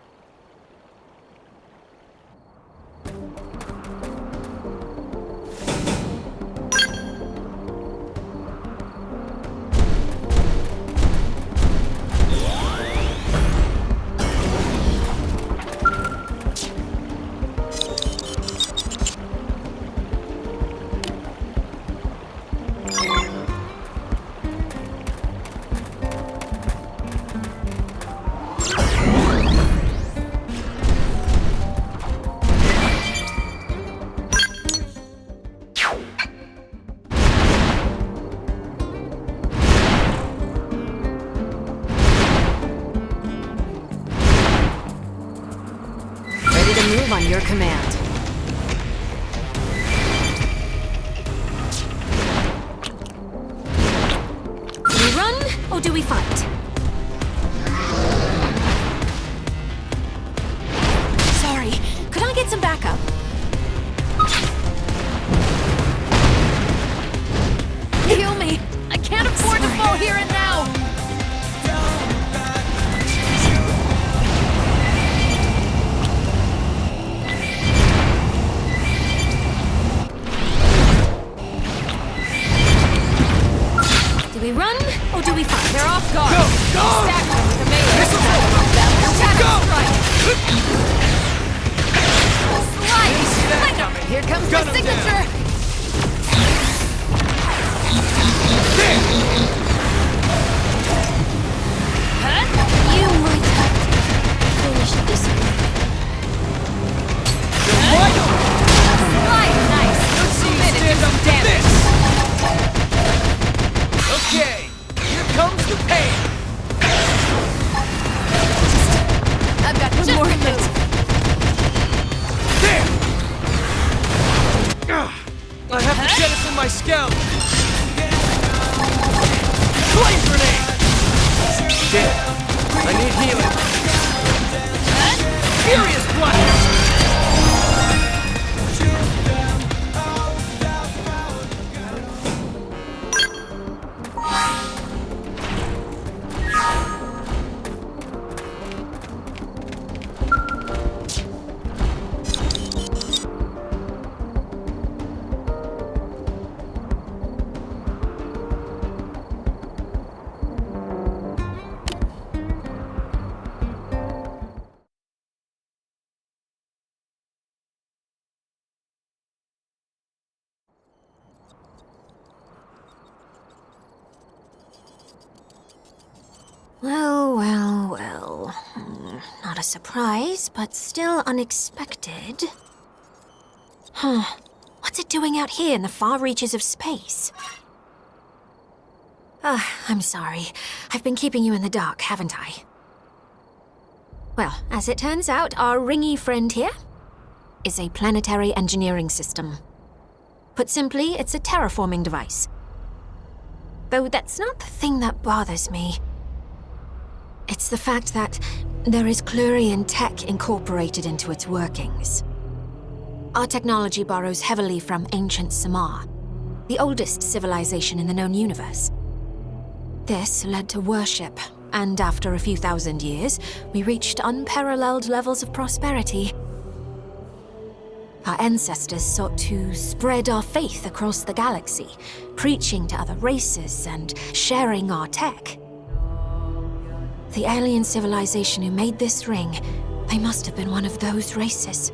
G: Ready to move on your command. Do we run or do we fight? Sorry, could I get some backup? Heal me! I can't afford to fall here and now! Do we run or do we fight?
A: They're off guard.
B: Go! Go!
A: Stack them with a melee
B: Missile
A: attack. Shadow
B: Go!
A: strike. Slide!
B: See that
A: Flicker.
B: coming.
G: Here comes
B: Gun
G: my
B: 'em
G: signature!
B: There!
G: You might have to finish this one.
B: You're wide open!
A: Slide! Nice.
B: Let's see you
A: Move in and do
B: stand up
A: some
B: with
A: damage.
B: this! Okay, here comes the pain!
A: I've got just
G: more
A: a
G: hit.
A: move.
B: There! I have to jettison my scalp! Flame grenade! Dead. I need healing. Furious blast! Well. Not a surprise, but still unexpected. What
G: What's it doing out here in the far reaches of space? I'm sorry. I've been keeping you in the dark, haven't I? Well, as it turns out, our ringy friend here is a planetary engineering system. Put simply, it's a terraforming device. Though that's not the thing that bothers me. It's the fact that there is Klurian tech incorporated into its workings. Our technology borrows heavily from ancient Samar, the oldest civilization in the known universe. This led to worship, and after a few thousand years, we reached unparalleled levels of prosperity. Our ancestors sought to spread our faith across the galaxy, preaching to other races and sharing our tech. The alien civilization who made this ring, they must have been one of those races.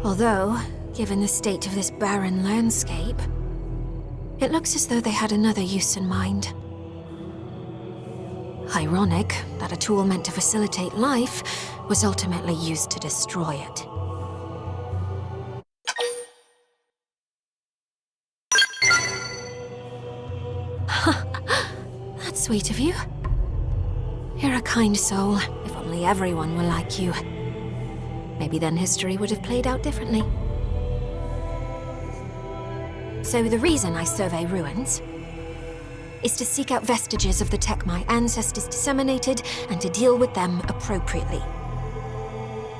G: Although, given the state of this barren landscape, it looks as though they had another use in mind. Ironic that a tool meant to facilitate life was ultimately used to destroy it. That's sweet of you. You're a kind soul, if only everyone were like you. Maybe then history would have played out differently. So the reason I survey ruins is to seek out vestiges of the tech my ancestors disseminated and to deal with them appropriately.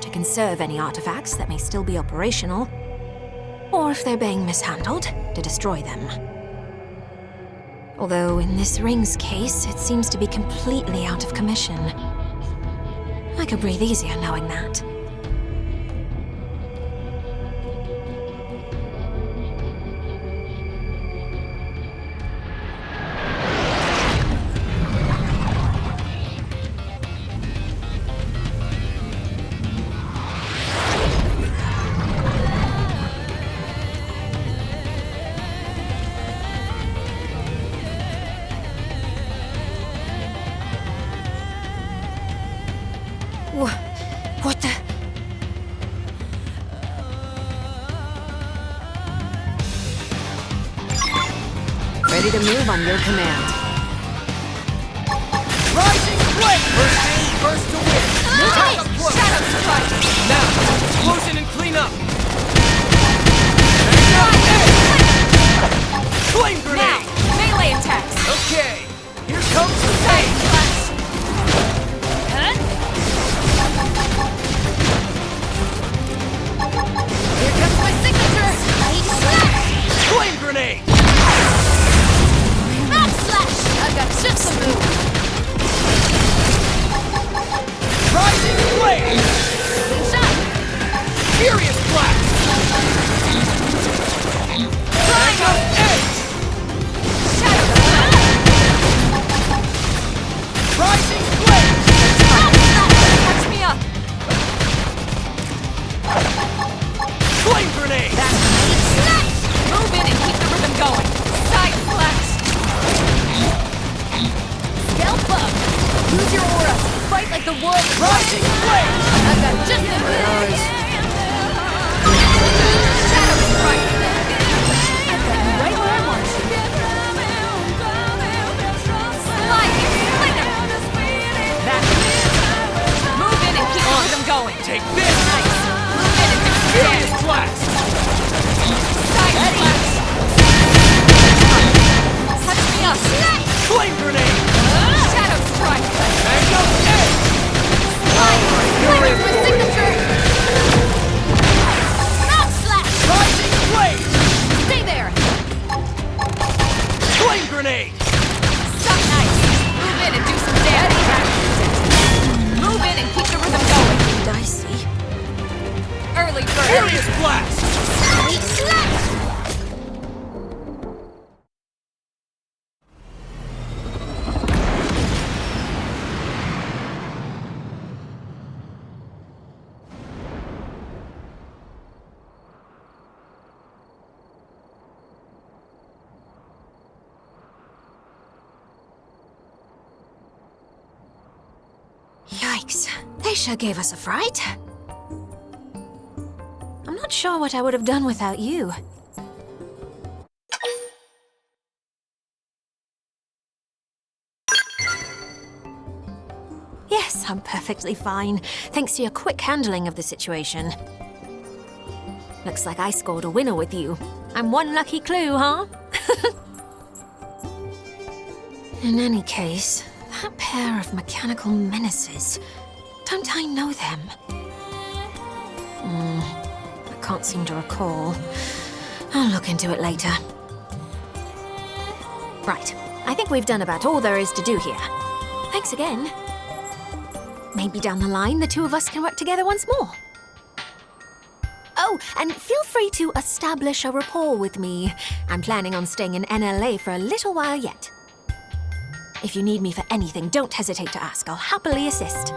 G: To conserve any artifacts that may still be operational, or if they're being mishandled, to destroy them. Although in this ring's case, it seems to be completely out of commission. I could breathe easier knowing that. What the?
E: Ready to move on your command.
B: Rising flame! First in, first to win! Attack up close!
A: Shadow strike!
B: Now, explosion and clean up! Flame
A: Now,
B: grenade!
A: melee attacks!
B: Okay, here comes the
A: Side
B: pain!
A: slash! Huh? Here comes my signature! Side slash!
B: Flame grenade!
A: Frog slash! I've got just a move!
B: Rising flame!
A: Clean shot!
B: Furious blast! Triangle edge!
A: Shadow strike!
B: Rising flame!
A: Frog slash! Catch me up!
B: Flame grenade!
A: Slash! Move in and keep the rhythm going! Side slash! Scalp up! Use your aura! Fight like the wolf!
B: Rising flame!
A: I've got just a move! Shadow strike! I've got you right where I want you! Slide! Slinger! That's it! Move in and keep the rhythm going!
B: Take this!
A: Nice! Move in and do some
B: Furious
A: damage!
B: blast!
A: Side slash! Touch me up!
B: Flame grenade!
A: Shadow strike!
B: Mango edge!
A: Flamer's my signature! Frog slash!
B: Rising flame!
A: Stay there!
B: Flame grenade!
A: Suck nice! Move in and do some damage! Move in and keep the rhythm going!
G: Dicey.
A: Early bird!
B: Furious blast!
A: Sweet slash!
G: Yikes. They sure gave us a fright. I'm not sure what I would have done without you. Yes, I'm perfectly fine, thanks to your quick handling of the situation. Looks like I scored a winner with you. I'm one lucky clue, huh? In any case, that pair of mechanical menaces, don't I know them? I can't seem to recall. I'll look into it later. Right, I think we've done about all there is to do here. Thanks again. Maybe down the line, the two of us can work together once more. Oh, and feel free to establish a rapport with me. I'm planning on staying in NLA for a little while yet. If you need me for anything, don't hesitate to ask. I'll happily assist.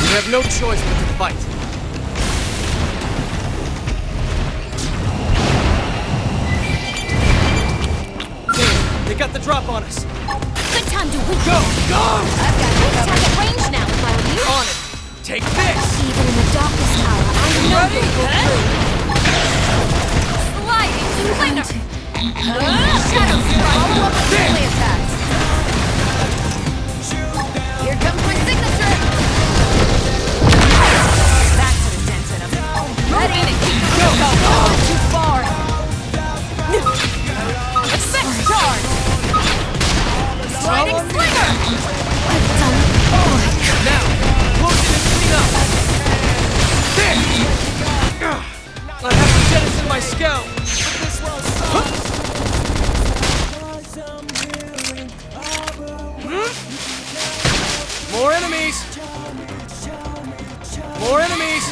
B: We have no choice but to fight. They got the drop on us.
G: Good time to win.
B: Go! Go!
G: I've got good target range now if I were you.
B: On it! Take this!
G: Even in the darkest hour, I know
B: Ready?
G: they will through.
A: Sliding slinger! Shadow strike! All of the melee attacks! Here comes my signature! That could have dented him. Ready to keep the rhythm going! Too far! Effect charge! Sliding slinger!
G: I've done it.
B: Now, close it and clean up! There! I have to jettison my scalp! More enemies! More enemies!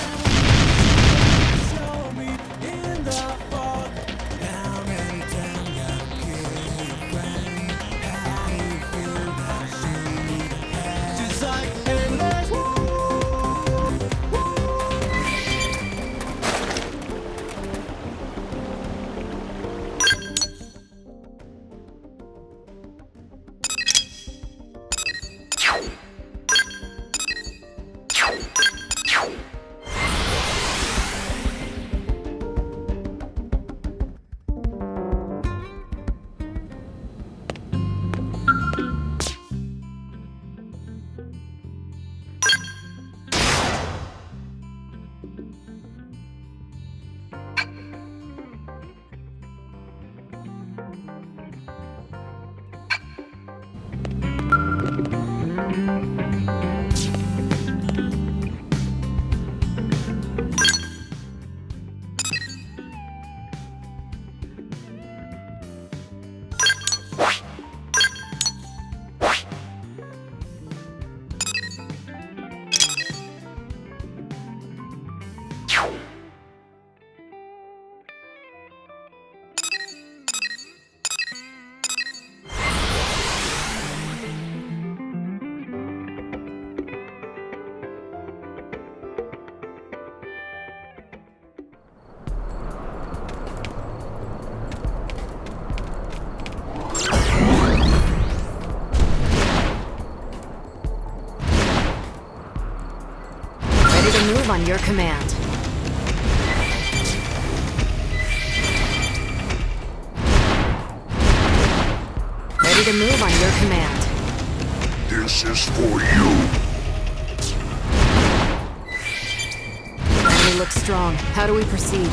E: Move on your command. Ready to move on your command.
H: This is for you.
E: Enemy looks strong. How do we proceed?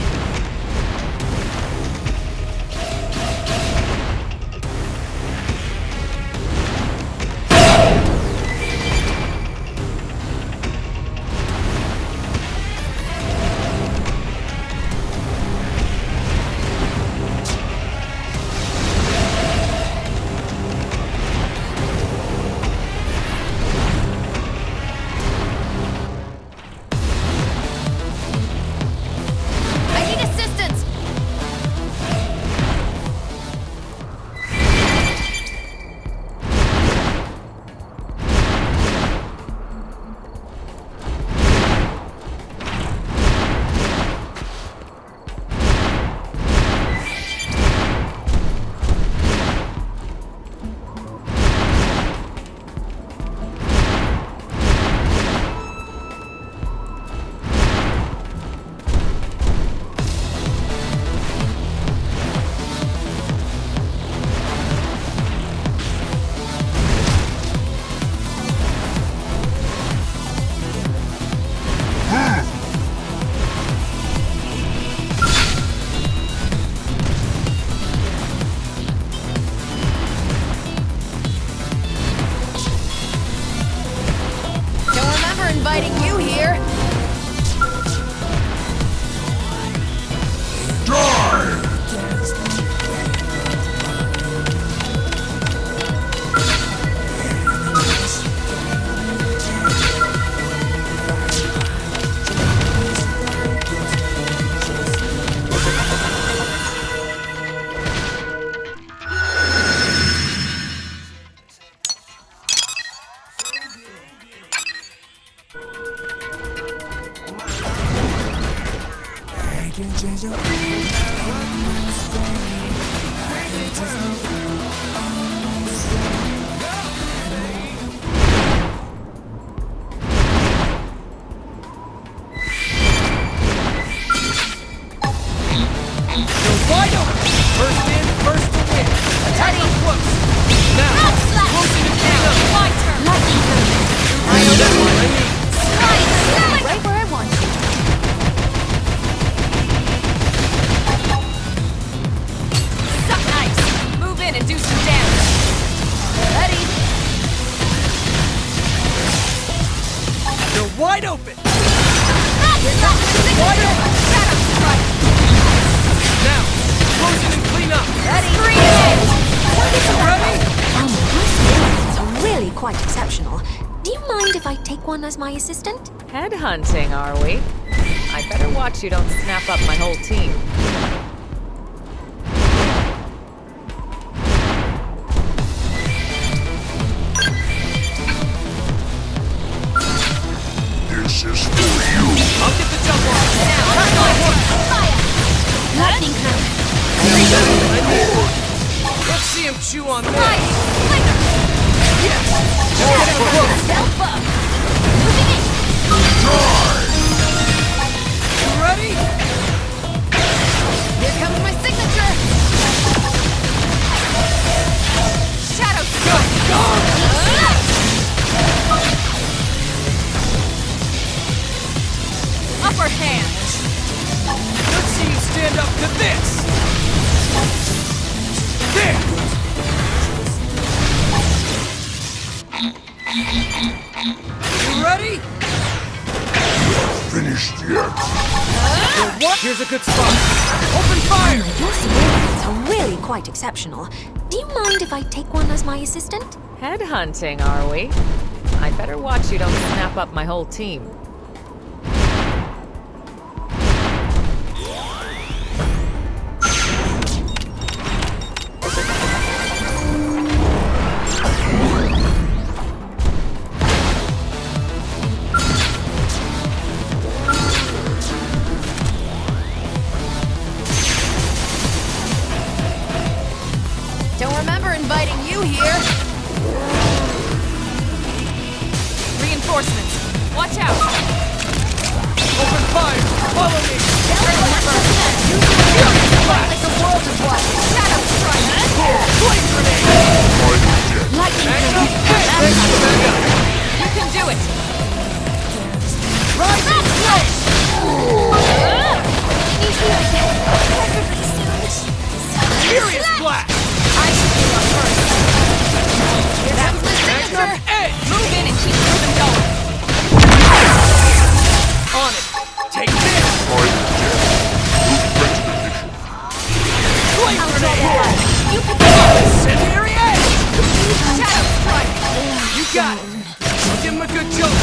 E: Inviting you here.
B: Wide open! First in, first to win. Attack up close. Now, closing it down.
A: My turn!
B: I know that one. I mean,
E: Right where I want you.
A: Suck nice! Move in and do some damage!
E: Ready?
B: you're wide open.
A: Wide open! Shadow strike!
B: Now, close it and clean up.
E: Ready?
B: Ready?
G: It's really quite exceptional. Do you mind if I take one as my assistant?
I: Headhunting, are we? I better watch you don't snap up my whole team.
H: This is for you.
B: I'll get the jump on.
G: Lightning hand.
B: Let's see him chew on this.
G: Self up.
B: You ready?
E: Here comes my signature.
A: Shadow
B: Go, go!
A: upper hand!
B: Let's see you stand up to this. There! You ready?
H: Finished yet?
B: What? Here's a good spot. Open fire!
G: Your surveillance are really quite exceptional. Do you mind if I take one as my assistant?
I: Headhunting, are we? I better watch you don't snap up my whole team.
A: Watch out!
B: Open fire! Follow me!
A: Like the world is watching! Shadow strike!
B: Flame grenade! Magnum hit! Thanks for the backup!
A: You can do it!
B: Rising flame! Furious blast!
A: I should be on first. That's the signature!
B: Magnum edge!
A: Move in and keep the rhythm going.
B: On it! Take this! Flame grenade!
A: You can do it!
B: Incendiary edge!
A: Shadow strike!
B: You got it! I'll give him a good jolt!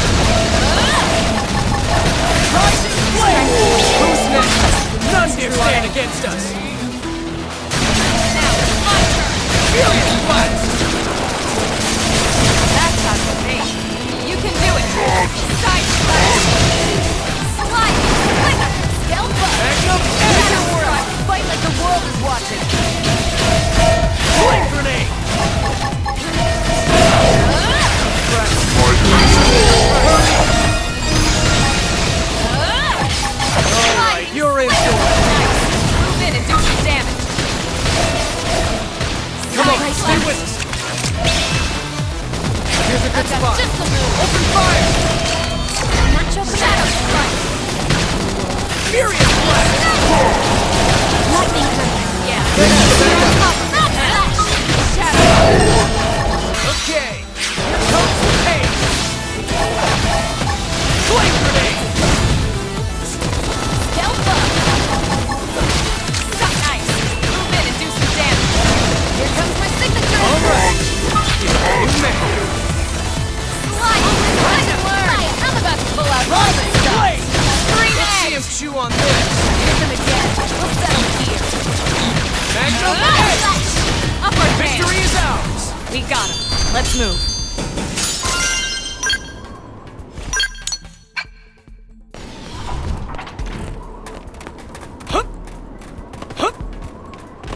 B: Rising flame! Who's next? None dare stand against us!
A: Now it's my turn!
B: Furious blast!
A: That's not for me. You can do it! Side slash! Slide! Flicker! Scalp up!
B: Magnum
A: Shadow
B: edge!
A: strike! Fight like the world is watching!
B: Flame grenade! Alright, you're in for it!
A: Move in and do some damage!
B: Come on, stay with us! Here's a good spot!
A: Just a move!
B: Open fire!
A: Shadow strike!
B: Furious blast!
G: Lightning grenade.
A: Yeah!
B: Thanks for the
A: Shadow!
B: Okay, here comes the pain! Flame grenade!
A: Scalp up! Stop nice! Move in and do some damage! Here comes my signature!
B: Alright, you man!
A: Slide! Run and learn! I'm about to pull out all this stuff!
B: Blade!
A: Green
B: Let's see
A: edge!
B: him chew on this!
A: Hit them again! We'll settle here!
B: Magnum edge!
A: Upward
B: Victory is ours!
A: We got him! Let's move!
B: Hup! Hup!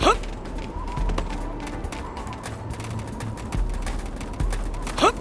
B: Hup! Hup!